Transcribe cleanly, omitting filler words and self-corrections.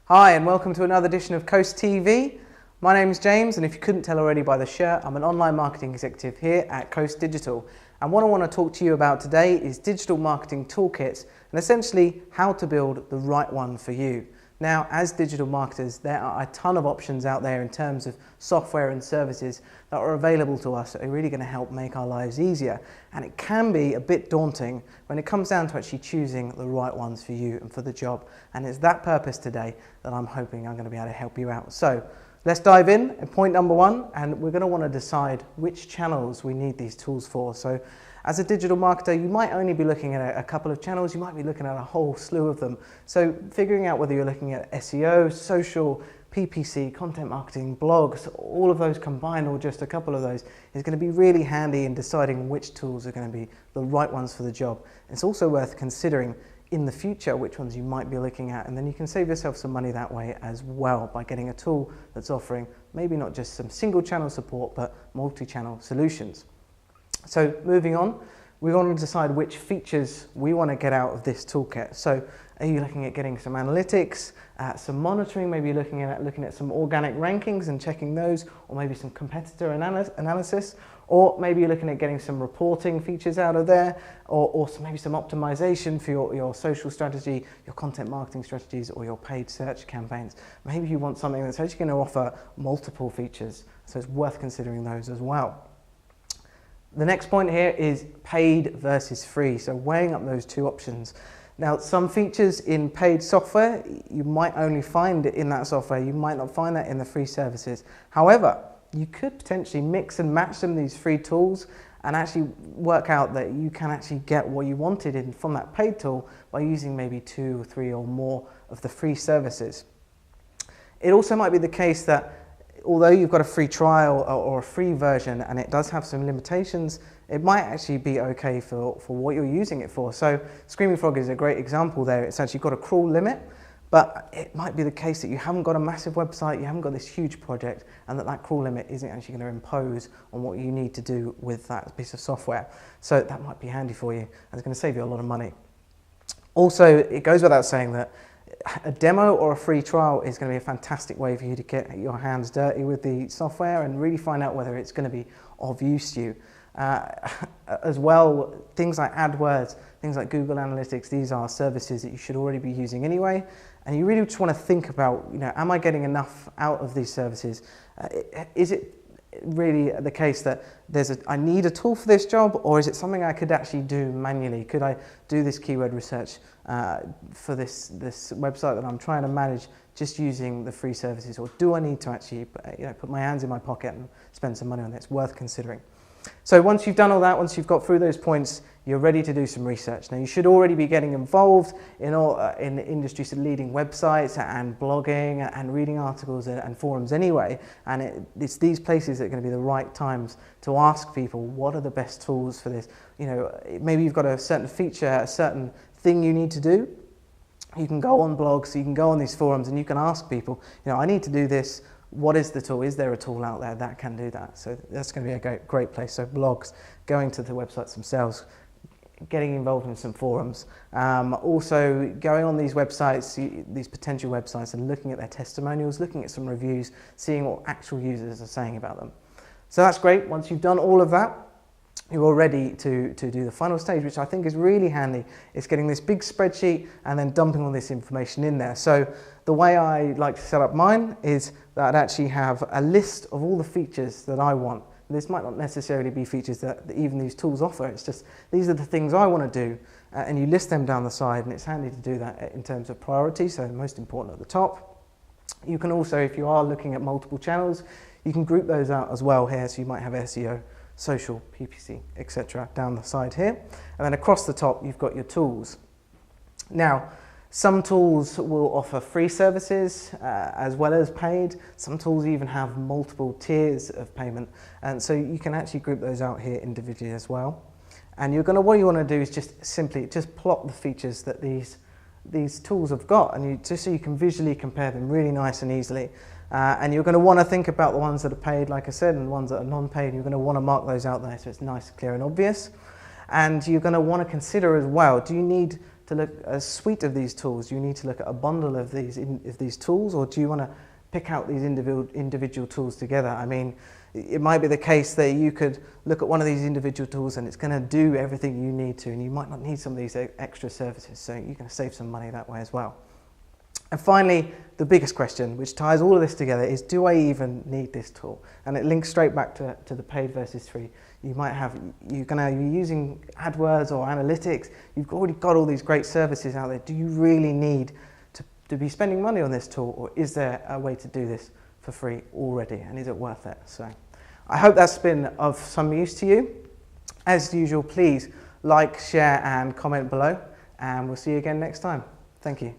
Hi and welcome to another edition of Coast TV. My name is James, and if you couldn't tell already by the shirt, I'm an online marketing executive here at Coast Digital. And what I want to talk to you about today is digital marketing toolkits and essentially how to build the right one for you. Now, as digital marketers, there are a ton of options out there in terms of software and services that are available to us that are really going to help make our lives easier. And it can be a bit daunting when it comes down to actually choosing the right ones for you and for the job. And it's that purpose today that I'm hoping I'm going to be able to help you out. So let's dive in at point number one, and we're going to want to decide which channels we need these tools for. So as a digital marketer, you might only be looking at a couple of channels, you might be looking at a whole slew of them. So figuring out whether you're looking at SEO, social, PPC, content marketing, blogs, all of those combined or just a couple of those is going to be really handy in deciding which tools are going to be the right ones for the job. It's also worth considering in the future which ones you might be looking at, and then you can save yourself some money that way as well by getting a tool that's offering maybe not just some single channel support but multi-channel solutions. So moving on, we want to decide which features we want to get out of this toolkit. So are you looking at getting some analytics, some monitoring, maybe looking at some organic rankings and checking those, or maybe some competitor analysis, or maybe you're looking at getting some reporting features out of there, or maybe some optimization for your social strategy, your content marketing strategies, or your paid search campaigns. Maybe you want something that's actually going to offer multiple features, so it's worth considering those as well. The next point here is paid versus free, so weighing up those two options. Now, some features in paid software, you might only find it in that software, you might not find that in the free services. However, you could potentially mix and match some of these free tools and actually work out that you can actually get what you wanted from that paid tool by using maybe 2 or 3 or more of the free services. It also might be the case that although you've got a free trial or a free version and it does have some limitations, it might actually be okay for what you're using it for. So Screaming Frog is a great example there. It's actually got a crawl limit, but it might be the case that you haven't got a massive website, you haven't got this huge project, and that crawl limit isn't actually going to impose on what you need to do with that piece of software. So that might be handy for you, and it's going to save you a lot of money. Also, it goes without saying that a demo or a free trial is going to be a fantastic way for you to get your hands dirty with the software and really find out whether it's going to be of use to you. As well, things like AdWords, things like Google Analytics, these are services that you should already be using anyway. And you really just want to think about, am I getting enough out of these services? Is it really the case that I need a tool for this job, or is it something I could actually do manually? Could I do this keyword research for this website that I'm trying to manage just using the free services, or do I need to actually put my hands in my pocket and spend some money on it? It's worth considering. So once you've done all that, once you've got through those points, you're ready to do some research. Now, you should already be getting involved in the industry's leading websites and blogging and reading articles and forums anyway. And it's these places that are going to be the right times to ask people, what are the best tools for this? Maybe you've got a certain feature, a certain thing you need to do. You can go on blogs, you can go on these forums, and you can ask people, I need to do this. What is the tool? Is there a tool out there that can do that? So that's going to be a great place. So blogs, going to the websites themselves, getting involved in some forums. Also going on these websites, these potential websites, and looking at their testimonials, looking at some reviews, seeing what actual users are saying about them. So that's great. Once you've done all of that, you're all ready to do the final stage, which I think is really handy. It's getting this big spreadsheet and then dumping all this information in there. So the way I like to set up mine is that I'd actually have a list of all the features that I want. This might not necessarily be features that even these tools offer. It's just, these are the things I want to do, and you list them down the side, and it's handy to do that in terms of priority, so most important at the top. You can also, if you are looking at multiple channels, you can group those out as well here, so you might have SEO, social, PPC, etc. down the side here. And then across the top, you've got your tools. Now, some tools will offer free services as well as paid. Some tools even have multiple tiers of payment. And so you can actually group those out here individually as well. And what you want to do is just simply plot the features that these tools have got, and just so you can visually compare them really nice and easily. And you're going to want to think about the ones that are paid, like I said, and the ones that are non-paid. You're going to want to mark those out there so it's nice, clear and obvious. And you're going to want to consider as well, do you need to look at a suite of these tools? Do you need to look at a bundle of these tools, or do you want to pick out these individual tools together? I mean, it might be the case that you could look at one of these individual tools and it's going to do everything you need to, and you might not need some of these extra services, so you're going to save some money that way as well. And finally, the biggest question, which ties all of this together, is do I even need this tool? And it links straight back to the paid versus free. You're going to be using AdWords or analytics. You've already got all these great services out there. Do you really need to be spending money on this tool, or is there a way to do this for free already, and is it worth it? So I hope that's been of some use to you. As usual, please like, share and comment below, and we'll see you again next time. Thank you.